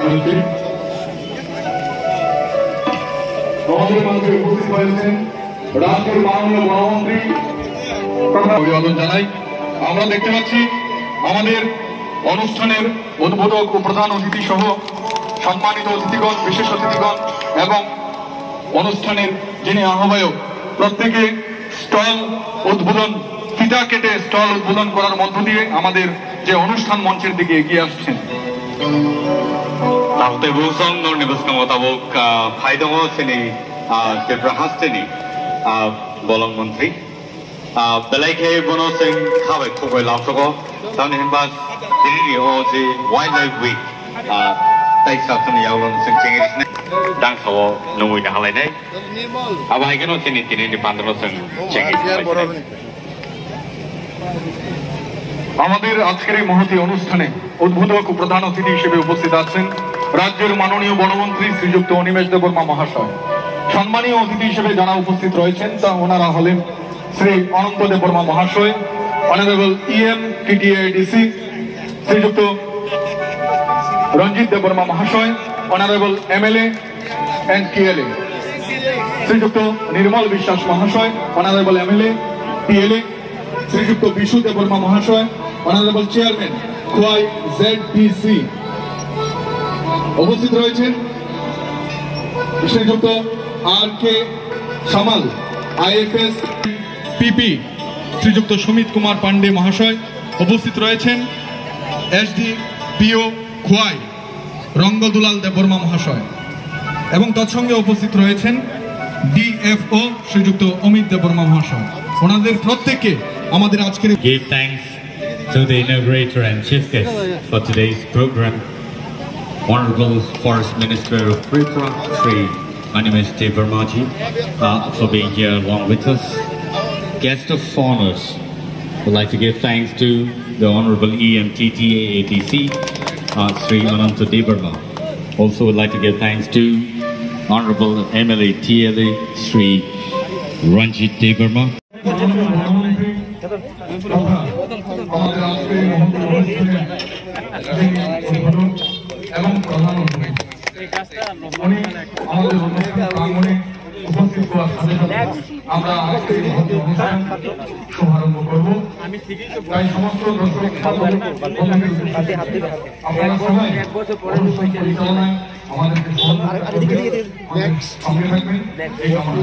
রাজনীতিক আমাদের মধ্যে উপস্থিত হয়েছেন রাজ্যের মাননীয় গণমন্ত্রী তথা অভিবাদন জানাই। আমরা দেখতে পাচ্ছি আমাদের অনুষ্ঠানের উদ্বোধক ও প্রধান অতিথি সহ সম্মানিত অতিথিগণ, বিশেষ অতিথিগণ এবং অনুষ্ঠানের যিনি আহ্বায়ক প্রত্যেকে স্টল উদ্বোধন ফিতা কেটে স্টল উদ্বোধন করার মধ্য দিয়ে আমাদের যে অনুষ্ঠান মঞ্চের দিকে এগিয়ে আসছেন। Tahte busong nor nibuskan motabok phaidongo sini tebrahasteni bolong menteri belaike bono sing khabai khoboi lapsoko tamni hinbas dini o je wildlife week tai sakni yaulon sing chingirisne dang sawo nomoi da halai nai abai geno sini tini di pandro sing chingiris আমাদের আজকের এই মহতী অনুষ্ঠানে উদ্বোধক ও প্রধান অতিথি হিসেবে উপস্থিত আছেন রাজ্যের মাননীয় বনমন্ত্রী শ্রীযুক্ত অনিমেষ দেববর্মা মহাশয়। সম্মানীয় অতিথি হিসেবে যারা উপস্থিত রয়েছেন তা ওনারা হলেন শ্রী অনন্ত দেববর্মা মহাশয়, অনারেবল EM TTADC শ্রীযুক্ত রঞ্জিত দেববর্মা মহাশয়, অনারেবল MLA and TLA শ্রীযুক্ত নির্মল বিশ্বাস মহাশয়, অনারেবল MLA TLA শ্রীযুক্ত বিশু দেববর্মা মহাশয়, অনারেবল চেয়ারম্যান খোয়াই ZDC উপস্থিত রয়েছেন শ্রীযুক্ত RK সামাল IFS PP শ্রীযুক্ত সুমিত কুমার পান্ডে মহাশয়, উপস্থিত রয়েছেন SDPO খোয়াই রঙ্গদুলাল দেববর্মা মহাশয় এবং তৎসঙ্গে উপস্থিত রয়েছেন DFO শ্রীযুক্ত অমিত দেববর্মা মহাশয়। ওনাদের প্রত্যেককে আমাদের আজকের Give thanks to the inaugurator and chief guest for today's program, Honorable Forest Minister of Tripura, Sri Animesh Debarma ji, for being here along with us. Guest of honors, would like to give thanks to the Honorable EMTTAATC, Sri Ananta Debarma. Also would like to give thanks to Honorable MLA TLA, Sri Ranjit Debarma. আমাদের আজকের এবং প্রধান অতিথি উনি আমাদের অনুষ্ঠান প্রাঙ্গণে উপস্থিত হওয়ার সাথে সাথে আমরা আজকের অনুষ্ঠান শুভারম্ভ করব। তাই সমস্ত দর্শক আপনারা সবাই অনুষ্ঠান পরিচালনায় আমাদেরকে সঙ্গে থাকবেন এই কামনা।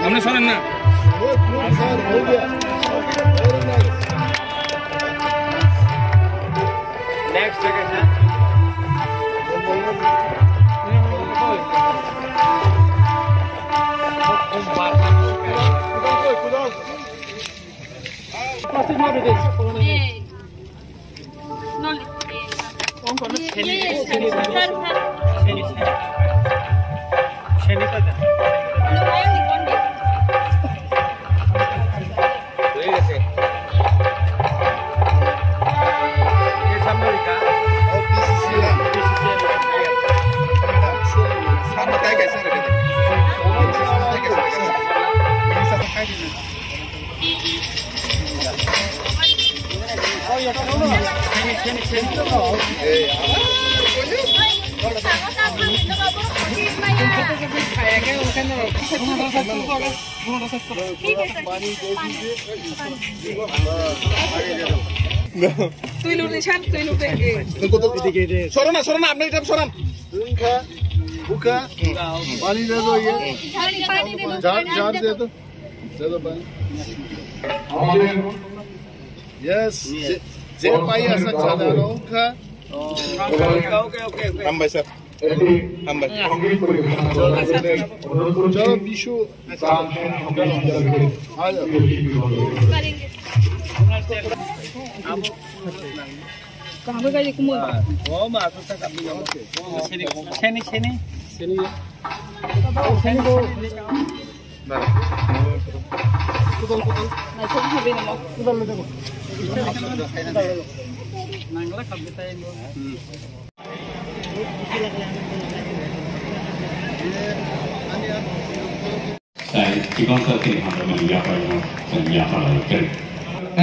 हमने सुना ना नेक्स्ट जगह है তুই লুটে ছাড় তুই লুটে সরনা সরনা আপনি এটা সরান খা বুকা পানি দে দো ये जार दे दो पानी আমাদের यस जे पाई ऐसा चला रो खा ओके हम भाई सर हम भाई चलो बिशु कहाँ पे गए कुमार? वो मार तो तक अभी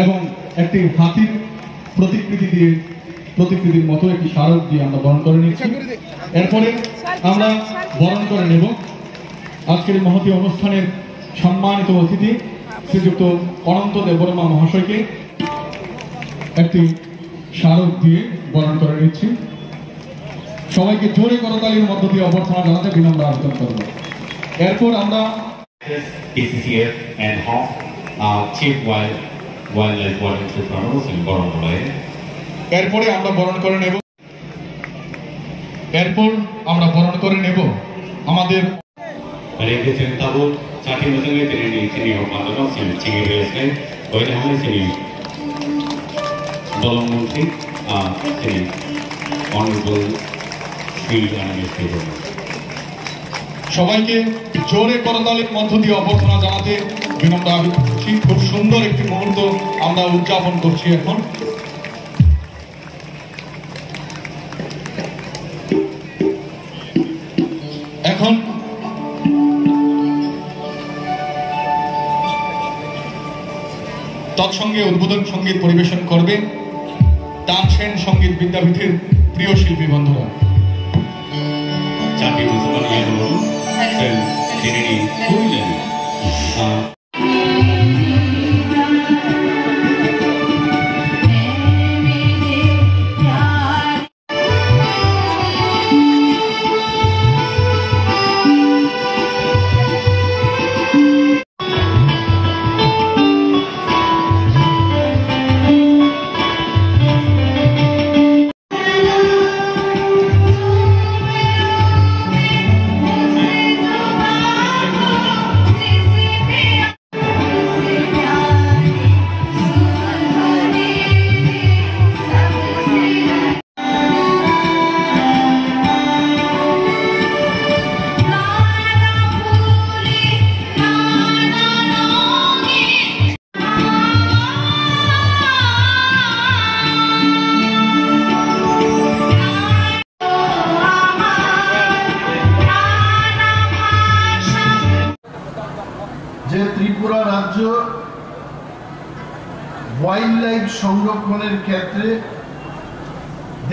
এবং একটি হাতির প্রতিকৃতির মতো একটি স্মারক দিয়ে আমরা বরণ করে নিচ্ছি। এরপরে আমরা বরণ করে নেব আজকের মহতী অনুষ্ঠানের সম্মানিত অতিথি শ্রীযুক্ত অনন্ত দেববর্মা মহাশয়কে একটি স্মারক দিয়ে বরণ করে নিচ্ছি। সবাইকে জোরে করতালির মধ্য দিয়ে অভ্যর্থনা জানাতে বিনম্র আবেদন করব। এরপর আমরা DCCF and HOF Chief Wildlife Warden in Borondole. এরপরে আমরা বরণ করে নেব আমাদের Represent Tabu, Chati Muslim City of Mandano, Chigi Basement, Oilaham City, Bolomunti, City, Honorable Field Administrator. সবাইকে জোরে করতালির মধ্য দিয়ে অভ্যর্থনা জানাতে বিনম্র আবেদন করছি। খুব সুন্দর একটি মুহূর্ত আমরা উদযাপন করছি এখন। তৎসঙ্গে উদ্বোধন সঙ্গীত পরিবেশন করবে তানসেন সঙ্গীত বিদ্যাপীঠের প্রিয় শিল্পী বন্ধুরা। যে ত্রিপুরা রাজ্য ওয়াইল্ড লাইফ সংরক্ষণের ক্ষেত্রে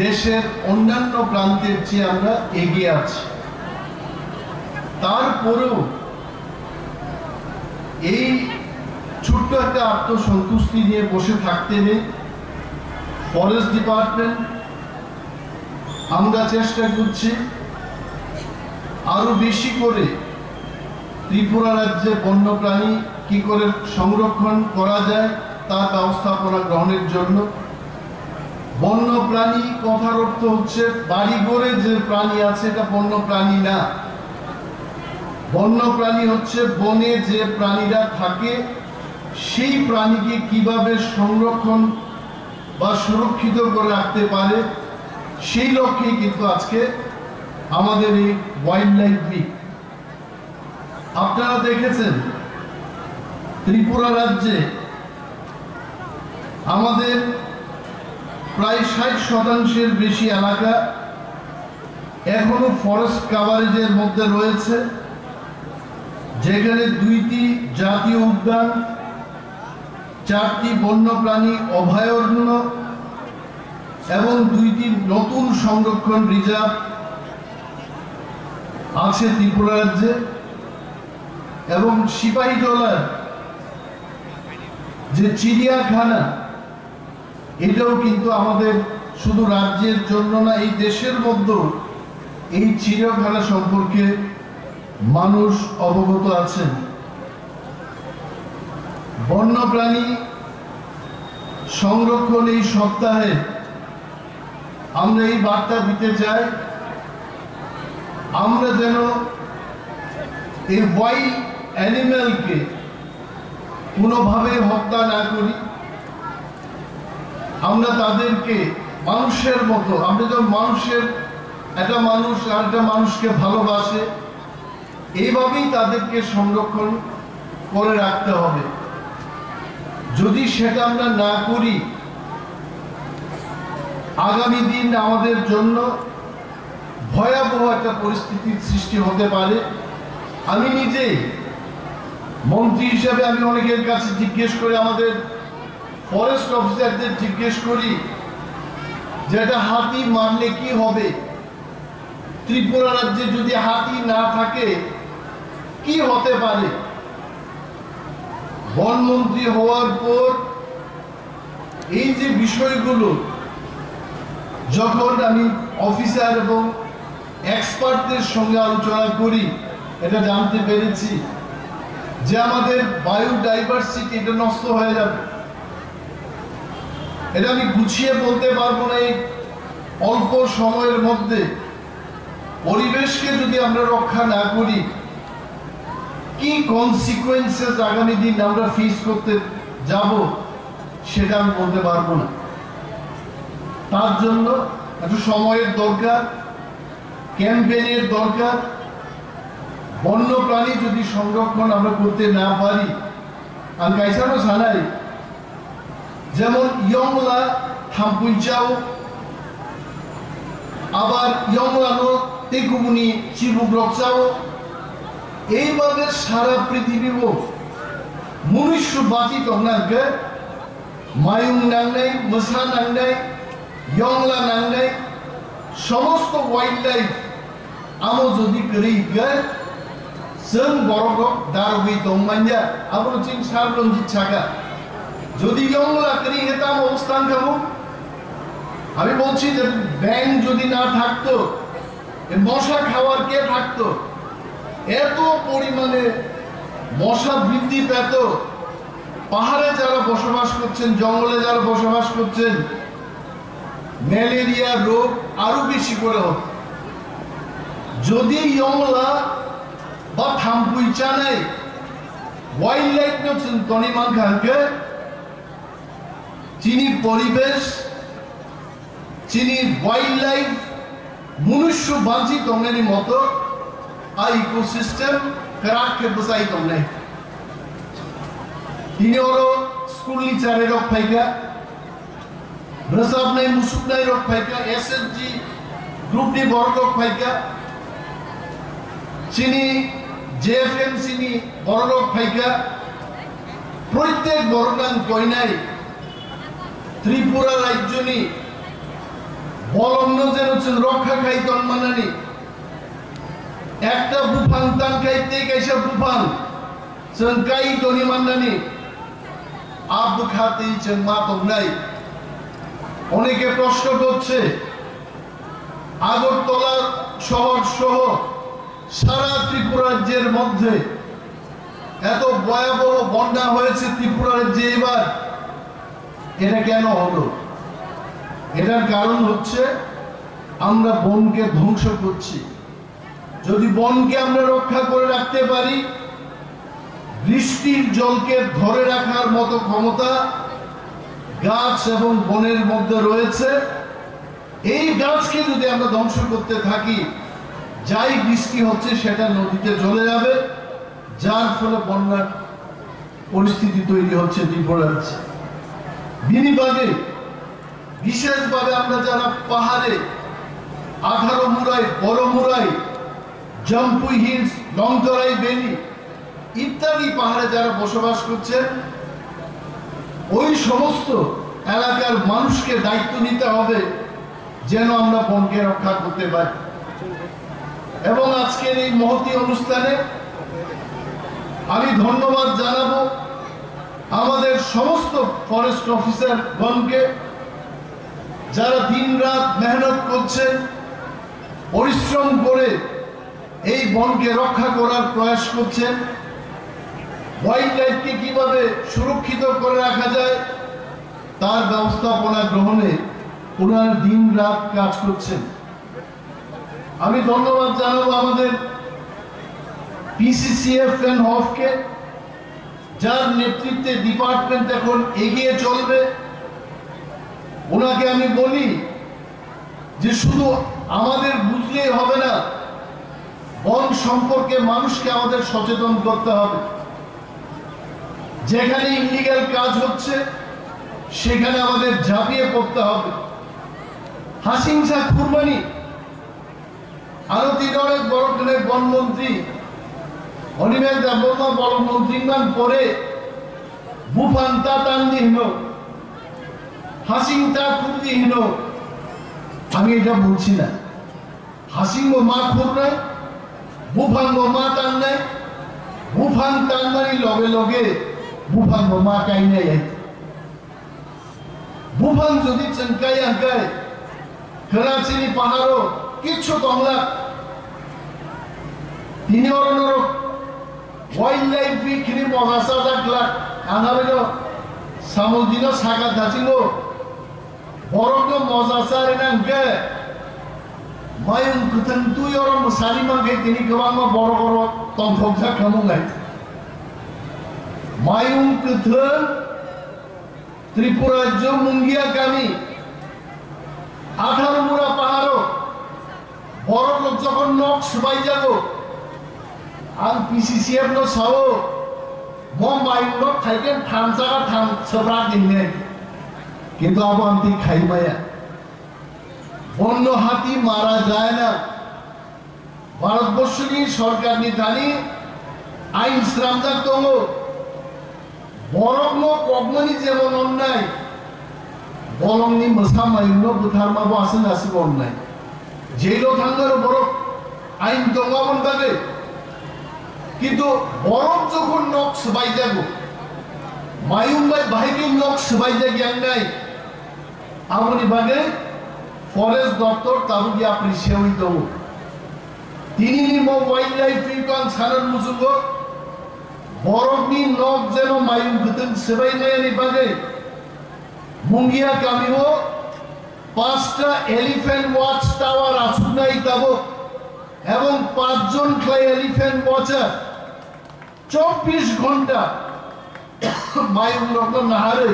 দেশের অন্যান্য প্রান্তের চেয়ে আমরা এগিয়ে আছি, তারপরেও এই ছোট্ট একটা আত্মসন্তুষ্টি নিয়ে বসে থাকতে নেই। ফরেস্ট ডিপার্টমেন্ট আমরা চেষ্টা করছি আরো বেশি করে ত্রিপুরা রাজ্যে বন্যপ্রাণী কি করে সংরক্ষণ করা যায় তার ব্যবস্থাপনা গ্রহণের জন্য। বন্যপ্রাণী কথার অর্থ হচ্ছে বাড়িঘরে যে প্রাণী আছে এটা বন্যপ্রাণী না। বন্যপ্রাণী হচ্ছে বনে যে প্রাণীরা থাকে সেই প্রাণীকে কিভাবে সংরক্ষণ বা সুরক্ষিত করে রাখতে পারে সেই লক্ষ্যেই কিন্তু আজকে আমাদের এই ওয়াইল্ড লাইফ উইক। আপনারা দেখেছেন ত্রিপুরা রাজ্যে আমাদের প্রায় 60% বেশি এলাকা এখনো ফরেস্ট কাভারেজের মধ্যে রয়েছে, যেখানে 2টি জাতীয় উদ্যান, 4টি বন্যপ্রাণী অভয়ারণ্য এবং 2টি নতুন সংরক্ষণ রিজার্ভ আছে ত্রিপুরা রাজ্যে। এবং সিপাহীজলার যে চিড়িয়াখানা এটাও কিন্তু আমাদের শুধু রাজ্যের জন্য না, এই দেশের মধ্যেও এই চিড়িয়াখানা সম্পর্কে মানুষ অবগত আছেন। বন্যপ্রাণী সংরক্ষণ এই সপ্তাহে আমরা এই বার্তা দিতে চাই, আমরা যেন এই ওয়াইল্ড অ্যানিম্যালকে কোনোভাবে হত্যা না করি। আমরা তাদেরকে মানুষের মতো, আমরা যখন মানুষের, একটা মানুষ আর একটা মানুষকে ভালোবাসে, এইভাবেই তাদেরকে সংরক্ষণ করে রাখতে হবে। যদি সেটা আমরা না করি, আগামী দিন আমাদের জন্য ভয়াবহ একটা পরিস্থিতির সৃষ্টি হতে পারে। আমি নিজেই মন্ত্রী হিসেবে আমি অনেকের কাছে জিজ্ঞেস করি, আমাদের ফরেস্ট অফিসারদের জিজ্ঞেস করি যে এটা হাতি মারলে কি হবে, ত্রিপুরা রাজ্যে যদি হাতি না থাকে কি হতে পারে। বনমন্ত্রী হওয়ার পর এই যে বিষয়গুলো যখন আমি অফিসার এবং এক্সপার্টদের সঙ্গে আলোচনা করি, এটা জানতে পেরেছি যে আমাদের বায়োডাইভার্সিটি এটা নষ্ট হয়ে যাবে। এটা আমি গুছিয়ে বলতে পারবো না। এই অল্প সময়ের মধ্যে পরিবেশকে যদি আমরা রক্ষা না করি, কি কনসিকুয়েন্সেস আগামী দিন আমরা ফেস করতে যাব সেটা আমি বলতে পারবো না। তার জন্য একটু সময়ের দরকার, ক্যাম্পেইনের দরকার। বন্যপ্রাণী যদি সংরক্ষণ আমরা করতে না পারি, আমি কাইসানো জানাই যেমন ইয়ংলা থাম্পুইচাও, আবার ইয়ংলানো তেকুবুনি চিবুগ্রকচাও, এইভাবে সারা পৃথিবীও মনুষ্য বাঁচিত নাগে মায়ুং নাংনাই, মোসা নাংনাই, ইয়ংলা নাংনাই সমস্ত ওয়াইল্ড লাইফ আমো যদি করি जों बरगक दारगै दंमान्या आबो चिं सार रंजित ছাগা যদি ইয়ংলা করি হেতাম অবস্থান খাবো। আমি বলছি যে ব্যাং যদি না থাকতো, মশা খাওয়ার কে থাকতো? এত পরিমাণে মশা বৃদ্ধি পেত। পাহাড়ে যারা বসবাস করছেন, জঙ্গলে যারা বসবাস করছেন, ম্যালেরিয়া রোগ আরো বেশি করে হতো। যদি ইয়ংলা বা থাম্পুইচা নাই ওয়াইল্ড লাইফ নছেন তনিমান খানকে চিনি পরিবেশ, চিনি ওয়াইল্ড লাইফ মনুষ্য বাঁচি তমনেনি মতো आ इकोसिस्टम कराक के बसाई तमने তিনি ওরো স্কুল নিচারে রক ফাইকা রসাব নাই মুসুক নাই রক ফাইকা এসএসজি গ্রুপ নি বড় রক ফাইকা চিনি জেএফএম চিনি বড় রক ফাইকা প্রত্যেক বড়গান কইনাই ত্রিপুরা রাজ্যনি বলন্ন যেন রক্ষা খাই তন্মানানি একটা বুফাং তান খাইতে কাইসা বুফাং जों काई दनि माननानि आब खाते जों मा दंनाय অনেকে প্রশ্ন করছে আগরতলা শহর সহ সারা ত্রিপুরা রাজ্যের মধ্যে এত ভয়াবহ বন্যা হয়েছে ত্রিপুরা রাজ্যে এবার, এটা কেন হলো? এটার কারণ হচ্ছে আমরা বনকে ধ্বংস করছি। যদি বনকে আমরা রক্ষা করে রাখতে পারি, বৃষ্টির জলকে ধরে রাখার মতো ক্ষমতা গাছ এবং বনের মধ্যে রয়েছে। এই গাছকে যদি আমরা ধ্বংস করতে থাকি, যাই বৃষ্টি হচ্ছে সেটা নদীতে চলে যাবে, যার ফলে বন্যার পরিস্থিতি তৈরি হচ্ছে ত্রিপুরা রাজ্যে। বিনিবাগে বিশেষভাবে আমরা যারা পাহাড়ে 18 মুরাই, বড় মুরাই, জম্পুই হিলস, লংতরাই ভ্যালি ইত্যাদি পাহাড়ে যারা বসবাস করছেন, ওই সমস্ত এলাকার মানুষকে দায়িত্ব নিতে হবে যেন আমরা বনকে রক্ষা করতে পারি। এবং আজকের এই মহতী অনুষ্ঠানে আমি ধন্যবাদ জানাবো আমাদের সমস্ত ফরেস্ট অফিসার গণকে, যারা দিনরাত মেহনত করছেন, পরিশ্রম করে এই বনকে রক্ষা করার প্রয়াস করছেন। ওয়াইল্ড লাইফকে কিভাবে সুরক্ষিত করে রাখা যায় তার ব্যবস্থাপনা গ্রহণে ওনারা দিন রাত কাজ করছেন। আমি ধন্যবাদ জানাবো আমাদের পিসিসিএফ এন্ড হফকে, যার নেতৃত্বে ডিপার্টমেন্ট এখন এগিয়ে চলবে। ওনাকে আমি বলি যে শুধু আমাদের বুঝলেই হবে না, বন সম্পর্কে মানুষকে আমাদের সচেতন করতে হবে। যেখানে ইলিগাল কাজ হচ্ছে সেখানে আমাদের ঝাঁপিয়ে পড়তে হবে। হাসিং শাহ কুরবানি আরতি অনেক বড় করে বনমন্ত্রী অনিমেষ দেববর্মা বড় মন্ত্রীমান পরে বুফান্তা তান্দিহীন হাসিংটা কুর্দিহীন। আমি এটা বলছি না। হাসিংও মা খুর নাই, বুফাঙ্গো মা টান নাই। বুফাং টানবারই লগে লগে বুফাঙ্গো মা কাই নাই। বুফাং যদি চেনকাই আঁকায় করাচিনি পাহাড়ও কিচ্ছু কমলা তিনি অরণ্যর ওয়াইল্ড লাইফ বিখিনি মজাসা থাকলা আনাবেন সামুদ্রিক শাখা ধাচিল বরফ মজাসা রেনাকে মায়ুং কুথন তুই অরম সারি মাঙ্গে তিনি গোবাং বড় বড় তন্ত্রজা খামুঙ্গাই মায়ুং কুথন ত্রিপুরা মুঙ্গিয়া গামী 18 মুড়া পাহাড় বরফ যখন নখ সুবাই যাব आं PCCF नो सावो मम माइंड नो थाइकेन थामसागा थाम सबरा दिने किंतु अब अंति खाई माया বন্য হাতি মারা যায় না। ভারতবর্ষের সরকার নিদানি আইন শ্রামদার দङ বরং কগমনি যেমন অন্যায় বলংনি মোসামাইনো বুথারমাবো আসেন আসিব অন্যায় জেলো থাঙ্গার বরং আইন দङাবন বাগে কিন্তু বরফ যখন নখ সবাই যাব মায়ুংবাই ভাইকে নখ সবাই যা জ্ঞান নাই আমনি বাগে ফরেস্ট দপ্তর তাবুকি আপনি সেওই দেব তিনি নিম ওয়াইল্ড লাইফ ফিকান সানার মুসুগ বরফনি নখ যেন মায়ুং গতন সবাই নাই বাগে মুঙ্গিয়া কামিও 5টা এলিফ্যান্ট ওয়াচ টাওয়ার আসুন নাই তাব এবং 5 জন ক্লাই এলিফ্যান্ট ওয়াচার 24 ঘন্টা মায়ুং লগ্ন নাহারে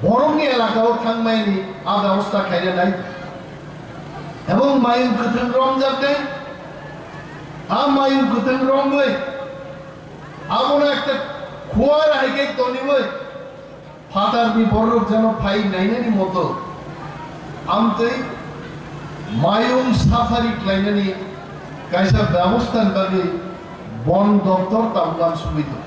বরং এলাকাও থাকমাইনি আ ব্যবস্থা খাইলে নাই এবং মায়ুং কুথন রং যাতে আ মায়ুং কুথন রং লই আমন একটা খোয়ার হাইকে তনিবই ফাতার বিবরক যেন ফাই নাইনানি মতো আমতে মায়ুং সাফারি ক্লাইনানি কাইসা ব্যবস্থার বাগে বন দপ্তর তাবগান সুবিধা